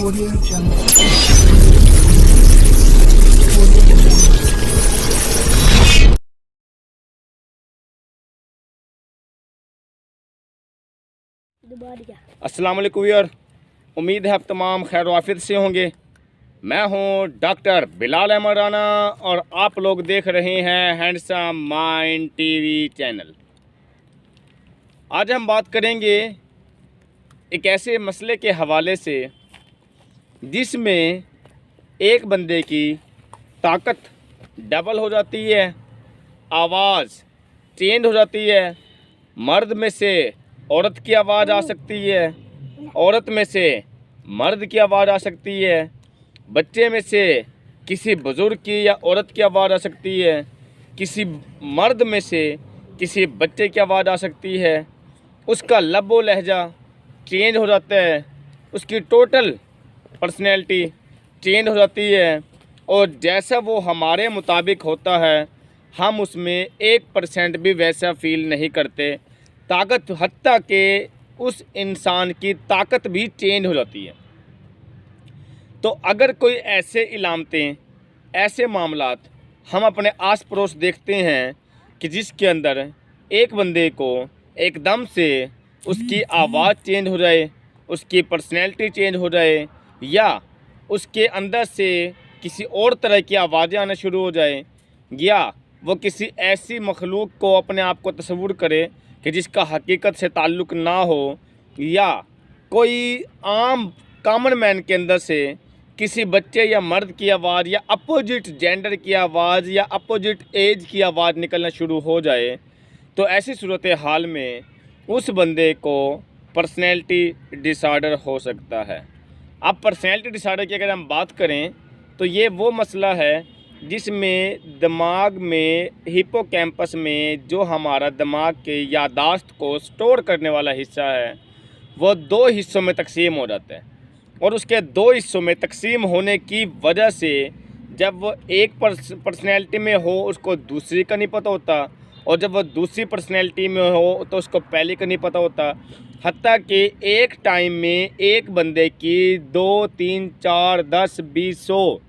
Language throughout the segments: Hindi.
Audio Jungle. अस्सलाम वालेकुम यार, उम्मीद है आप तमाम खैर वाफियत से होंगे। मैं हूं डॉक्टर बिलाल अहमद राना और आप लोग देख रहे हैं हैंडसम माइंड टीवी चैनल। आज हम बात करेंगे एक ऐसे मसले के हवाले से जिसमें एक बंदे की ताकत डबल हो जाती है, आवाज़ चेंज हो जाती है। मर्द में से औरत की आवाज़ आ सकती है, औरत में से मर्द की आवाज़ आ सकती है, बच्चे में से किसी बुज़ुर्ग की या औरत की आवाज़ आ सकती है, किसी मर्द में से किसी बच्चे की आवाज़ आ सकती है। उसका लबो लहजा चेंज हो जाता है, उसकी टोटल पर्सनैलिटी चेंज हो जाती है और जैसा वो हमारे मुताबिक होता है हम उसमें 1% भी वैसा फ़ील नहीं करते। ताकत हत्ता के उस इंसान की ताकत भी चेंज हो जाती है। तो अगर कोई ऐसे इलामतें, ऐसे मामलात हम अपने आस पड़ोस देखते हैं कि जिसके अंदर एक बंदे को एकदम से उसकी आवाज़ चेंज हो जाए, उसकी पर्सनैलिटी चेंज हो जाए या उसके अंदर से किसी और तरह की आवाज़ें आना शुरू हो जाए या वो किसी ऐसी मखलूक को अपने आप को तस्वुर करे कि जिसका हकीकत से ताल्लुक़ ना हो या कोई आम कॉमन मैन के अंदर से किसी बच्चे या मर्द की आवाज़ या अपोजिट जेंडर की आवाज़ या अपोजिट एज की आवाज़ निकलना शुरू हो जाए, तो ऐसी सूरत हाल में उस बंदे को पर्सनैलिटी डिसऑर्डर हो सकता है। अब पर्सनैलिटी डिसऑर्डर की अगर हम बात करें तो ये वो मसला है जिसमें दिमाग में हिप्पोकैम्पस में जो हमारा दिमाग के यादाश्त को स्टोर करने वाला हिस्सा है वो 2 हिस्सों में तकसीम हो जाता है और उसके 2 हिस्सों में तकसीम होने की वजह से जब वो एक पर्सनैलिटी में हो उसको दूसरी का नहीं पता होता और जब वो दूसरी पर्सनैलिटी में हो तो उसको पहले का नहीं पता होता। हत्ता कि एक टाइम में एक बंदे की 2, 3, 4, 10, 20, 100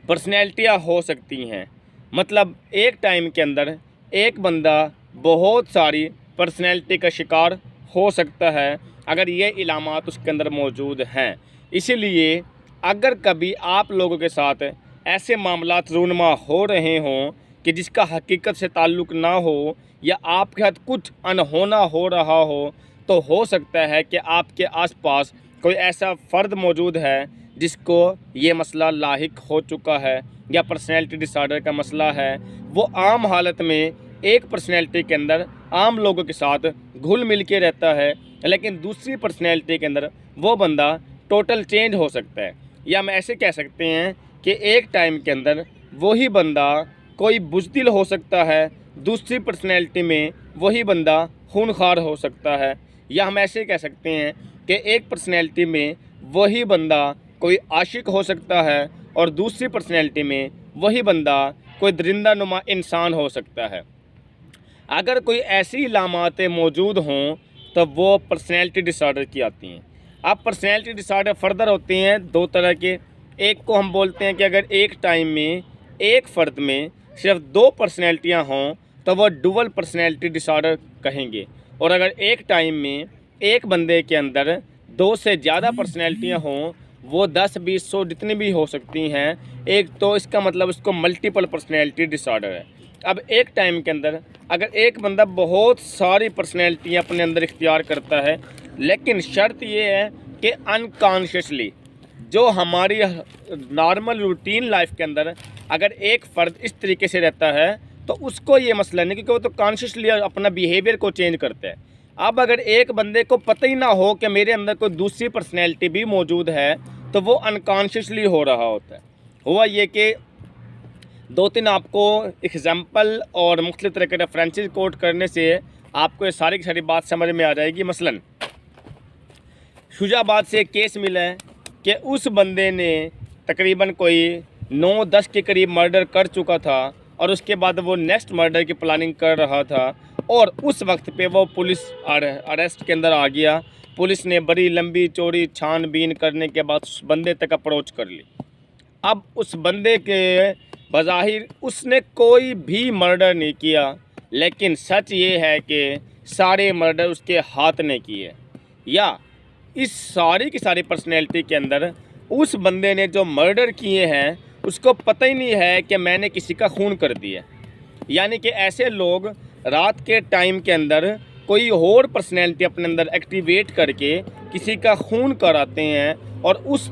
पर्सनैलिटियाँ हो सकती हैं। मतलब एक टाइम के अंदर एक बंदा बहुत सारी पर्सनैलिटी का शिकार हो सकता है अगर ये इलामात उसके अंदर मौजूद हैं। इसीलिए अगर कभी आप लोगों के साथ ऐसे मामलात रूनमा हो रहे हों कि जिसका हकीकत से ताल्लुक़ ना हो या आपके साथ कुछ अनहोना हो रहा हो हो सकता है कि आपके आसपास कोई ऐसा फ़र्द मौजूद है जिसको ये मसला लाहिक हो चुका है या पर्सनैलिटी डिसऑर्डर का मसला है। वो आम हालत में एक पर्सनैलिटी के अंदर आम लोगों के साथ घुल मिल के रहता है, लेकिन दूसरी पर्सनैलिटी के अंदर वो बंदा टोटल चेंज हो सकता है। या हम ऐसे कह सकते हैं कि एक टाइम के अंदर वही बंदा कोई बुज़दिल हो सकता है, दूसरी पर्सनैलिटी में वही बंदा खूनखार हो सकता है। या हम ऐसे कह सकते हैं कि एक पर्सनैलिटी में वही बंदा कोई आशिक हो सकता है और दूसरी पर्सनैलिटी में वही बंदा कोई दरिंदा नुमा इंसान हो सकता है। अगर कोई ऐसी इलामातें मौजूद हों तो वो पर्सनैलिटी डिसऑर्डर की आती हैं। अब पर्सनैलिटी डिसऑर्डर फर्दर होते हैं 2 तरह के। एक को हम बोलते हैं कि अगर एक टाइम में एक फ़र्द में सिर्फ 2 पर्सनैलिटियाँ हों तो वो डुअल पर्सनैलिटी डिसऑर्डर कहेंगे और अगर एक टाइम में एक बंदे के अंदर 2 से ज़्यादा पर्सनैलिटियाँ हों, वो 10, 20, 100 जितनी भी हो सकती हैं एक, तो इसका मतलब उसको मल्टीपल पर्सनैलिटी डिसऑर्डर है। अब एक टाइम के अंदर अगर एक बंदा बहुत सारी पर्सनैलिटियाँ अपने अंदर इख्तियार करता है, लेकिन शर्त ये है कि अनकॉन्शियसली जो हमारी नॉर्मल रूटीन लाइफ के अंदर अगर एक फ़र्द इस तरीके से रहता है तो उसको ये मसला नहीं, क्योंकि वो तो कॉन्शियसली अपना बिहेवियर को चेंज करता है। अब अगर एक बंदे को पता ही ना हो कि मेरे अंदर कोई दूसरी पर्सनैलिटी भी मौजूद है तो वो अनकॉन्शियसली हो रहा होता है। हुआ ये कि 2-3 आपको एग्जाम्पल और मुख्तलिफ तरह के रेफरेंसेस कोट करने से आपको ये सारी की सारी बात समझ में आ जाएगी। मसलन शुजाबाद से एक केस मिला है कि उस बंदे ने तकरीबन कोई 9-10 के करीब मर्डर कर चुका था और उसके बाद वो नेक्स्ट मर्डर की प्लानिंग कर रहा था और उस वक्त पे वो पुलिस अरेस्ट के अंदर आ गया। पुलिस ने बड़ी लंबी चौड़ी छानबीन करने के बाद उस बंदे तक अप्रोच कर ली। अब उस बंदे के बज़ाहिर उसने कोई भी मर्डर नहीं किया, लेकिन सच ये है कि सारे मर्डर उसके हाथ ने किए, या इस सारी की सारी पर्सनैलिटी के अंदर उस बंदे ने जो मर्डर किए हैं उसको पता ही नहीं है कि मैंने किसी का खून कर दिया। यानी कि ऐसे लोग रात के टाइम के अंदर कोई और पर्सनैलिटी अपने अंदर एक्टिवेट करके किसी का खून कराते हैं, और उस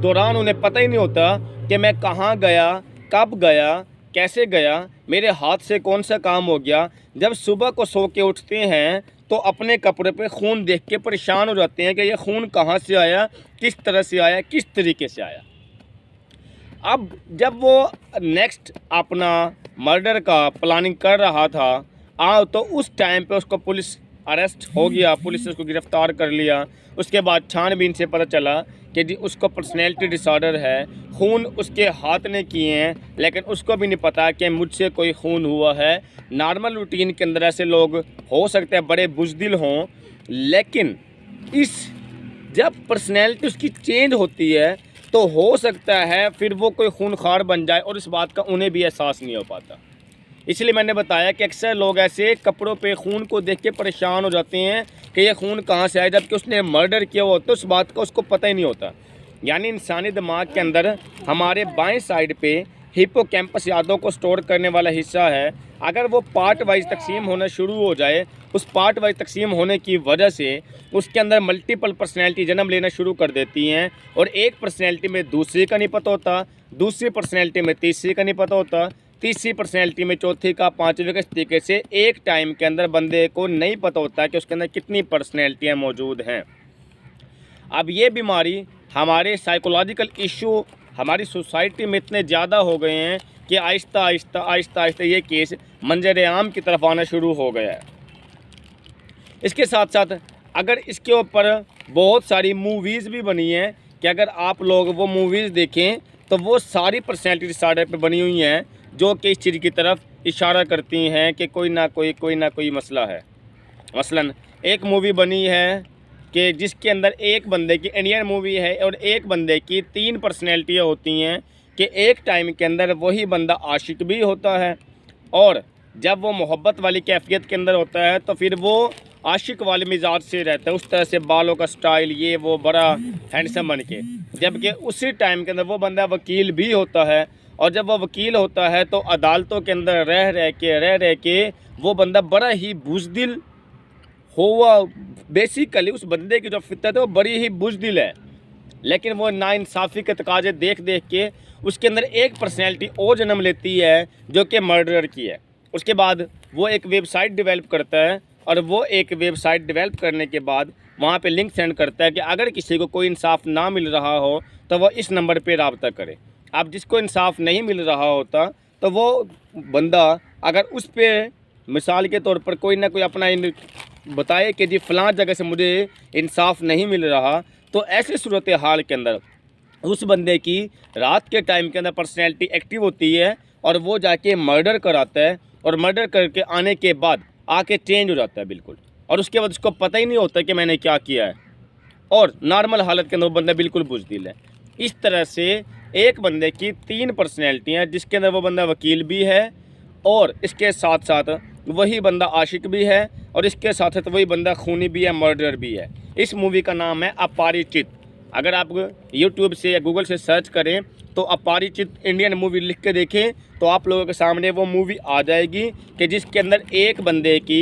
दौरान उन्हें पता ही नहीं होता कि मैं कहाँ गया, कब गया, कैसे गया, मेरे हाथ से कौन सा काम हो गया। जब सुबह को सो के उठते हैं तो अपने कपड़े पे खून देख के परेशान हो जाते हैं कि ये खून कहाँ से आया, किस तरह से आया, किस तरीके से आया। अब जब वो नेक्स्ट अपना मर्डर का प्लानिंग कर रहा था तो उस टाइम पे उसको पुलिस अरेस्ट हो गया, पुलिस ने उसको गिरफ़्तार कर लिया। उसके बाद छानबीन से पता चला कि जी उसको पर्सनैलिटी डिसऑर्डर है, खून उसके हाथ ने किए हैं, लेकिन उसको भी नहीं पता कि मुझसे कोई खून हुआ है। नॉर्मल रूटीन के अंदर ऐसे लोग हो सकते हैं बड़े बुज़दिल हों, लेकिन जब पर्सनैलिटी उसकी चेंज होती है तो हो सकता है फिर वो कोई खूनखार बन जाए, और इस बात का उन्हें भी एहसास नहीं हो पाता। इसलिए मैंने बताया कि अक्सर लोग ऐसे कपड़ों पे खून को देख के परेशान हो जाते हैं कि ये खून कहाँ से आया, जबकि उसने मर्डर किया हो तो उस बात का उसको पता ही नहीं होता। यानी इंसानी दिमाग के अंदर हमारे बाएं साइड पे हिप्पोकैम्पस यादों को स्टोर करने वाला हिस्सा है। अगर वो पार्ट वाइज तकसीम होना शुरू हो जाए, उस पार्ट वाइज तकसीम होने की वजह से उसके अंदर मल्टीपल पर्सनैलिटी जन्म लेना शुरू कर देती हैं, और एक पर्सनैलिटी में दूसरी का नहीं पता होता, दूसरी पर्सनैलिटी में तीसरी का नहीं पता होता, तीसरी पर्सनैलिटी में चौथी का, पांचवी का। इस तरीके से एक टाइम के अंदर बंदे को नहीं पता होता कि उसके अंदर कितनी पर्सनैलिटियाँ मौजूद हैं। अब ये बीमारी, हमारे साइकोलॉजिकल इशू हमारी सोसाइटी में इतने ज़्यादा हो गए हैं कि आहिस्ता आहिस्ता ये केस मंजर आम की तरफ आना शुरू हो गया है। इसके साथ साथ अगर इसके ऊपर बहुत सारी मूवीज़ भी बनी हैं कि अगर आप लोग वो मूवीज़ देखें तो वो सारी पर्सनैलिटी डिसऑर्डर पे बनी हुई हैं, जो कि इस चीज़ की तरफ इशारा करती हैं कि कोई ना कोई मसला है। मसलन एक मूवी बनी है कि जिसके अंदर एक बंदे की, इंडियन मूवी है, और एक बंदे की 3 पर्सनैलिटियाँ होती हैं कि एक टाइम के अंदर वही बंदा आशिक भी होता है, और जब वो मोहब्बत वाली कैफियत के अंदर होता है तो फिर वो आशिक वाले मिजाज से रहता है, उस तरह से बालों का स्टाइल, ये वो बड़ा हैंडसम बन के। जबकि उसी टाइम के अंदर वो बंदा वकील भी होता है, और जब वो वकील होता है तो अदालतों के अंदर रह रह के वो बंदा बड़ा ही बुज़दिल हुआ। बेसिकली उस बंदे की जो फितरत है वो बड़ी ही बुज़दिल है, लेकिन वो नाइंसाफ़ी के तकाजे देख के उसके अंदर एक पर्सनैलिटी और जन्म लेती है जो कि मर्डरर की है। उसके बाद वो एक वेबसाइट डेवलप करता है, और वो एक वेबसाइट डेवलप करने के बाद वहाँ पे लिंक सेंड करता है कि अगर किसी को कोई इंसाफ ना मिल रहा हो तो वो इस नंबर पे रब्ता करे। अब जिसको इंसाफ नहीं मिल रहा होता तो वो बंदा अगर उस पर मिसाल के तौर पर कोई ना कोई अपना बताए कि जी फ़लाँ जगह से मुझे इंसाफ नहीं मिल रहा, तो ऐसे सूरत हाल के अंदर उस बंदे की रात के टाइम के अंदर पर्सनैलिटी एक्टिव होती है, और वो जाके मर्डर कराता है, और मर्डर करके आने के बाद आके चेंज हो जाता है बिल्कुल, और उसके बाद उसको पता ही नहीं होता कि मैंने क्या किया है, और नॉर्मल हालत के अंदर वो बंदा बिल्कुल बुज़दिल है। इस तरह से एक बंदे की 3 पर्सनैलिटियाँ, जिसके अंदर वो बंदा वकील भी है, और इसके साथ साथ वही बंदा आशिक भी है, और इसके साथ साथ वही बंदा खूनी भी है, मर्डर भी है। इस मूवी का नाम है अपरिचित। अगर आप यूट्यूब से या गूगल से सर्च करें तो अपरिचित इंडियन मूवी लिख के देखें तो आप लोगों के सामने वो मूवी आ जाएगी कि जिसके अंदर एक बंदे की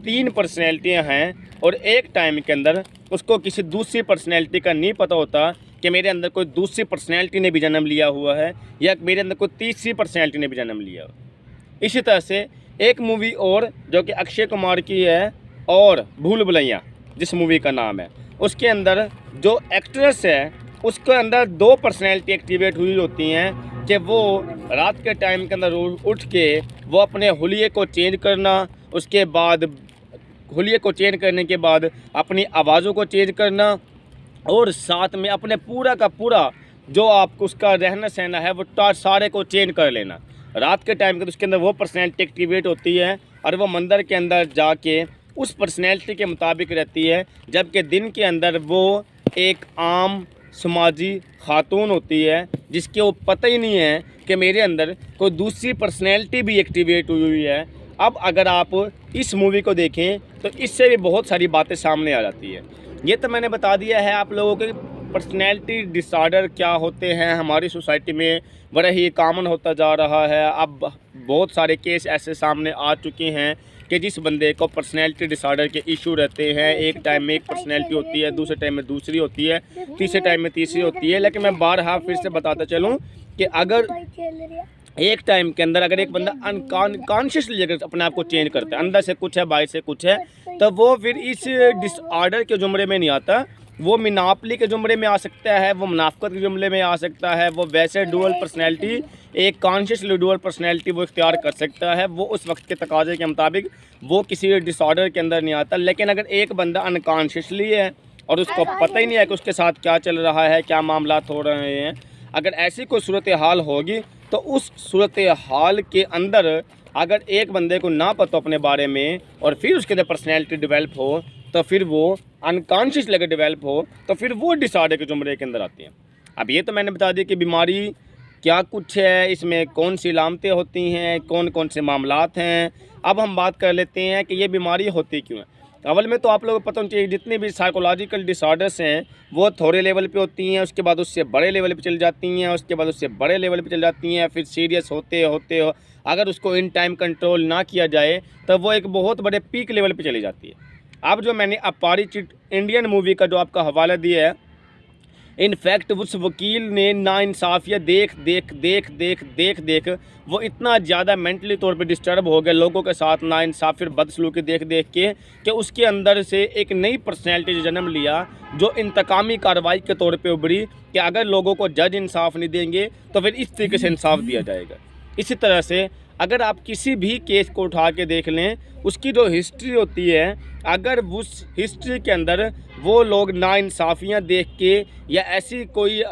3 पर्सनैलिटियाँ हैं, और एक टाइम के अंदर उसको किसी दूसरी पर्सनैलिटी का नहीं पता होता कि मेरे अंदर कोई दूसरी पर्सनैलिटी ने भी जन्म लिया हुआ है, या मेरे अंदर कोई तीसरी पर्सनैलिटी ने भी जन्म लिया हो। इसी तरह से एक मूवी और जो कि अक्षय कुमार की है, और भूल भुलैया जिस मूवी का नाम है, उसके अंदर जो एक्ट्रेस है उसके अंदर 2 पर्सनैलिटी एक्टिवेट हुई होती हैं कि वो रात के टाइम के अंदर उठ के वो अपने हुलिये को चेंज करना, उसके बाद हुलिये को चेंज करने के बाद अपनी आवाज़ों को चेंज करना, और साथ में अपने पूरा का पूरा जो आपको उसका रहना सहना है वो सारे को चेंज कर लेना। रात के टाइम के तो उसके अंदर वो पर्सनैलिटी एक्टिवेट होती है, और वो मंदिर के अंदर जाके उस पर्सनैलिटी के मुताबिक रहती है, जबकि दिन के अंदर वो एक आम समाजी खातून होती है जिसके वो पता ही नहीं है कि मेरे अंदर कोई दूसरी पर्सनैलिटी भी एक्टिवेट हुई हुई है। अब अगर आप इस मूवी को देखें तो इससे भी बहुत सारी बातें सामने आ जाती है। ये तो मैंने बता दिया है आप लोगों के पर्सनैलिटी डिसऑर्डर क्या होते हैं, हमारी सोसाइटी में बड़ा ही कॉमन होता जा रहा है। अब बहुत सारे केस ऐसे सामने आ चुके हैं कि जिस बंदे को पर्सनैलिटी डिसऑर्डर के इशू रहते हैं, एक टाइम में एक पर्सनैलिटी होती है, दूसरे टाइम में दूसरी होती है, तीसरे टाइम में तीसरी होती है। लेकिन मैं बारहा फिर से बताता चलूँ कि अगर एक टाइम के अंदर अगर एक बंदा अनकॉन्शियसली अगर अपने आप को चेंज करता है, अंदर से कुछ है बाहर से कुछ है, तो वो फिर इस डिसऑर्डर के जुमरे में नहीं आता। वो मिनापली के जुमरे में आ सकता है, वो मुनाफकत के जुमरे में आ सकता है, वो वैसे डुअल पर्सनैलिटी, एक कॉन्शियसली डुअल पर्सनैलिटी वो इख्तियार कर सकता है। वो उस वक्त के तकाजे के मुताबिक वो किसी डिसऑर्डर के अंदर नहीं आता। लेकिन अगर एक बंदा अनकॉन्शियसली है और उसको पता ही नहीं है कि उसके साथ क्या चल रहा है, क्या मामला हो रहे हैं, अगर ऐसी कोई सूरत हाल होगी तो उस सूरत हाल के अंदर अगर एक बंदे को ना पता अपने बारे में और फिर उसके अंदर पर्सनैलिटी डेवलप हो, तो फिर वो अनकॉन्शियस लेकर डेवलप हो, तो फिर वो डिसऑर्डर के जुमरे के अंदर आती हैं। अब ये तो मैंने बता दिया कि बीमारी क्या कुछ है, इसमें कौन सी लामतें होती हैं, कौन कौन से मामलात हैं। अब हम बात कर लेते हैं कि ये बीमारी होती क्यों है। अव्वल में तो आप लोगों को पता होना चाहिए जितने भी साइकोलॉजिकल डिसऑर्डर्स हैं वो थोड़े लेवल पे होती हैं, उसके बाद उससे बड़े लेवल पे चल जाती हैं, उसके बाद उससे बड़े लेवल पे चल जाती हैं, फिर सीरियस होते होते अगर उसको इन टाइम कंट्रोल ना किया जाए तो वो एक बहुत बड़े पीक लेवल पे चली जाती है। अब जो मैंने अपरिचित इंडियन मूवी का जो आपका हवाला दिया है, इनफैक्ट उस वकील ने नाइंसाफ़िया देख देख वो इतना ज़्यादा मेंटली तौर पे डिस्टर्ब हो गया लोगों के साथ नाइंसाफ़ी और बदसलूकी देख के कि उसके अंदर से एक नई पर्सनैलिटी जन्म लिया जो इंतकामी कार्रवाई के तौर पे उभरी कि अगर लोगों को जज इंसाफ नहीं देंगे तो फिर इस तरीके से इंसाफ दिया जाएगा। इसी तरह से अगर आप किसी भी केस को उठा के देख लें, उसकी जो हिस्ट्री होती है, अगर उस हिस्ट्री के अंदर वो लोग नाइंसाफ़ियाँ देख के या ऐसी कोई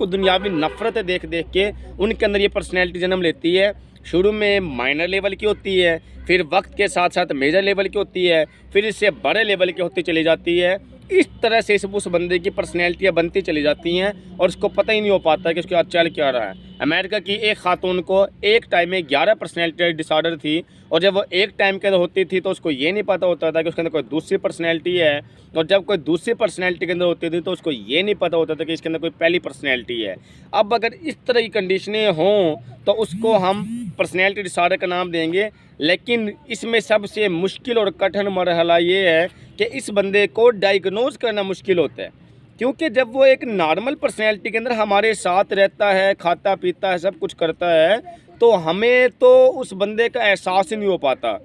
दुनियावी नफ़रत देख के उनके अंदर ये पर्सनैलिटी जन्म लेती है। शुरू में माइनर लेवल की होती है, फिर वक्त के साथ साथ मेजर लेवल की होती है, फिर इससे बड़े लेवल की होती चली जाती है। इस तरह से उस बंदे की पर्सनैलिटियाँ बनती चली जाती हैं और उसको पता ही नहीं हो पाता कि उसके बाद चल क्या रहा है। अमेरिका की एक खातून को एक टाइम में 11 पर्सनैलिटी डिसऑर्डर थी और जब वो एक टाइम के अंदर होती थी तो उसको ये नहीं पता होता था कि उसके अंदर कोई दूसरी पर्सनैलिटी है, और जब कोई दूसरी पर्सनैलिटी के अंदर होती थी तो उसको ये नहीं पता होता था कि इसके अंदर कोई पहली पर्सनैलिटी है। अब अगर इस तरह की कंडीशनें हों तो उसको हम पर्सनैलिटी डिसऑर्डर का नाम देंगे। लेकिन इसमें सबसे मुश्किल और कठिन मरहला ये है कि इस बंदे को डायग्नोज करना मुश्किल होता है, क्योंकि जब वो एक नॉर्मल पर्सनैलिटी के अंदर हमारे साथ रहता है, खाता पीता है, सब कुछ करता है, तो हमें तो उस बंदे का एहसास ही नहीं हो पाता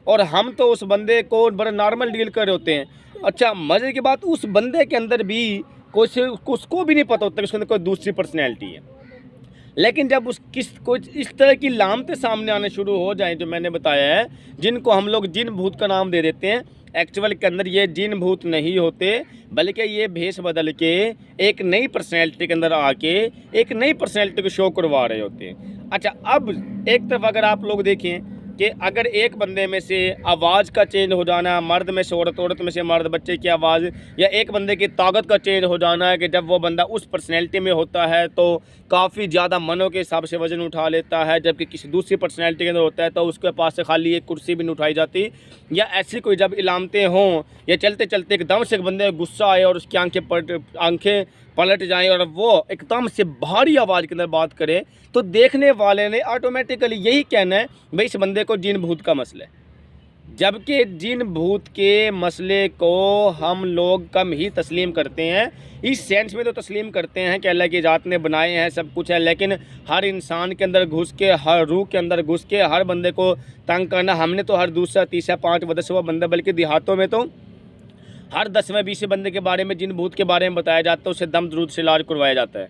और हम तो उस बंदे को बड़ा नॉर्मल डील कर रहे होते हैं। अच्छा, मज़े की बात उस बंदे के अंदर भी उसको भी नहीं पता होता कि उसके अंदर कोई दूसरी पर्सनैलिटी है। लेकिन जब कुछ इस तरह की लामतें सामने आने शुरू हो जाएं जो मैंने बताया है, जिनको हम लोग जिन भूत का नाम दे देते हैं, एक्चुअल के अंदर ये जिन भूत नहीं होते बल्कि ये भेष बदल के एक नई पर्सनैलिटी के अंदर आके एक नई पर्सनैलिटी को शो करवा रहे होते हैं। अच्छा, अब एक तरफ अगर आप लोग देखें कि अगर एक बंदे में से आवाज़ का चेंज हो जाना, मर्द में से औरत, औरत में से मर्द, बच्चे की आवाज़, या एक बंदे की ताकत का चेंज हो जाना है कि जब वो बंदा उस पर्सनैलिटी में होता है तो काफ़ी ज़्यादा मनों के हिसाब से वज़न उठा लेता है, जबकि किसी दूसरी पर्सनैलिटी के अंदर होता है तो उसके पास से खाली एक कुर्सी भी नहीं उठाई जाती, या ऐसी कोई जब इलामतें हों या चलते चलते एकदम से एक बंदे को गुस्सा आए और उसकी आंखें पलट जाएं और वो एकदम से भारी आवाज़ के अंदर बात करे, तो देखने वाले ने ऑटोमेटिकली यही कहना है भाई इस बंदे को जिन भूत का मसला है। जबकि जिन भूत के मसले को हम लोग कम ही तस्लीम करते हैं। इस सेंस में तो तस्लीम करते हैं कि अल्लाह की ज़ात ने बनाए हैं, सब कुछ है, लेकिन हर इंसान के अंदर घुस के, हर रूह के अंदर घुस के हर बंदे को तंग करना, हमने तो हर दूसरा तीसरा 5 10वां बंदा, बल्कि देहातों में तो हर 10वें 20वें बंदे के बारे में जिन भूत के बारे में बताया जाता है उससे दम दरूद से इलाज करवाया जाता है।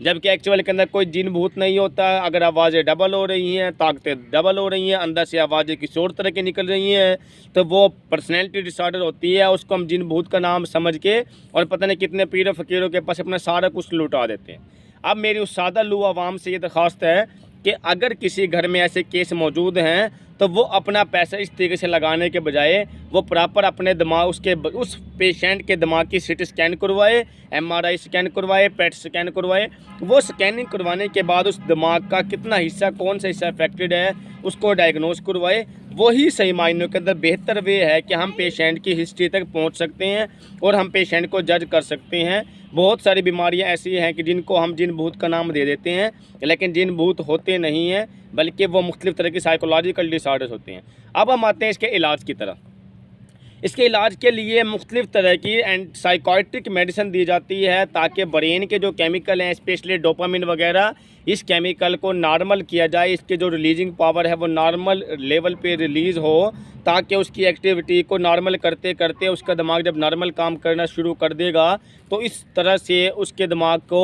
जबकि एक्चुअल के अंदर कोई जिन भूत नहीं होता। अगर आवाज़ें डबल हो रही हैं, ताकतें डबल हो रही हैं, अंदर से आवाज़ें किसी और तरह की निकल रही हैं, तो वो पर्सनैलिटी डिसऑर्डर होती है। उसको हम जिन भूत का नाम समझ के और पता नहीं कितने पीर फ़कीरों के पास अपना सारा कुछ लुटा देते हैं। अब मेरी उस सादा लू आवाम से ये दरख्वास्त है कि अगर किसी घर में ऐसे केस मौजूद हैं तो वो अपना पैसा इस तरीके से लगाने के बजाय वो प्रॉपर अपने दिमाग उस पेशेंट के दिमाग की सीटी स्कैन करवाए, MRI स्कैन करवाए, पेट स्कैन करवाए। वो स्कैनिंग करवाने के बाद उस दिमाग का कितना हिस्सा, कौन सा हिस्सा अफेक्टेड है, उसको डायग्नोज करवाए। वही सही मायनों के अंदर बेहतर वे है कि हम पेशेंट की हिस्ट्री तक पहुंच सकते हैं और हम पेशेंट को जज कर सकते हैं। बहुत सारी बीमारियां ऐसी हैं कि जिनको हम जिन भूत का नाम दे देते हैं, लेकिन जिन भूत होते नहीं हैं, बल्कि वो मुख्तलिफ़ तरह की साइकोलॉजिकल डिसऑर्डर्स होते हैं। अब हम आते हैं इसके इलाज की तरफ। इसके इलाज के लिए मुख्तलिफ़ तरह की साइकोट्रिक मेडिसिन दी जाती है ताकि ब्रेन के जो केमिकल हैं, स्पेशली डोपामिन वगैरह, इस केमिकल को नॉर्मल किया जाए, इसके जो रिलीजिंग पावर है वो नॉर्मल लेवल पे रिलीज़ हो, ताकि उसकी एक्टिविटी को नॉर्मल करते करते उसका दिमाग जब नॉर्मल काम करना शुरू कर देगा तो इस तरह से उसके दिमाग को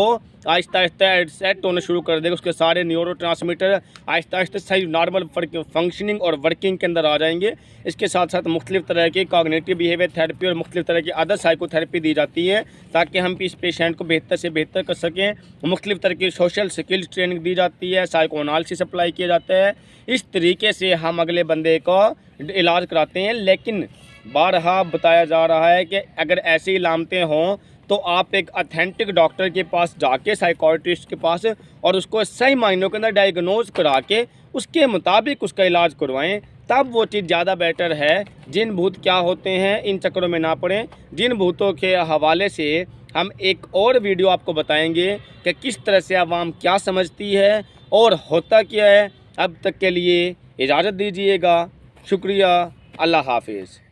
आहिस्ता आहिस्ता सेट होना शुरू कर देगा। उसके सारे न्यूरोट्रांसमीटर आहिस्ता आहिस्ता सही नॉर्मल फंक्शनिंग और वर्किंग के अंदर आ जाएंगे। इसके साथ साथ मुख्तलिफ़ तरह की कॉग्निटिव बिहेवियर थेरेपी और मुख्तलिफ़ तरह की अदर साइकोथेरेपी दी जाती है ताकि हम इस पेशेंट को बेहतर से बेहतर कर सकें। मुख्तलिफ़ तरह की सोशल स्किल्स ट्रेनिंग दी जाती है, साइकोएनालिसिस अप्लाई किया जाता है। इस तरीके से हम अगले बंदे का इलाज कराते हैं। लेकिन बारहा बताया जा रहा है कि अगर ऐसी इलामतें हों तो आप एक ऑथेंटिक डॉक्टर के पास जाके, साइकोट्रिस्ट के पास, और उसको सही मायनों के अंदर डायग्नोज करा के उसके मुताबिक उसका इलाज करवाएं, तब वो चीज़ ज़्यादा बेटर है। जिन भूत क्या होते हैं इन चक्करों में ना पड़ें। जिन भूतों के हवाले से हम एक और वीडियो आपको बताएंगे कि किस तरह से आवाम क्या समझती है और होता क्या है। अब तक के लिए इजाज़त दीजिएगा। शुक्रिया। अल्लाह हाफिज़।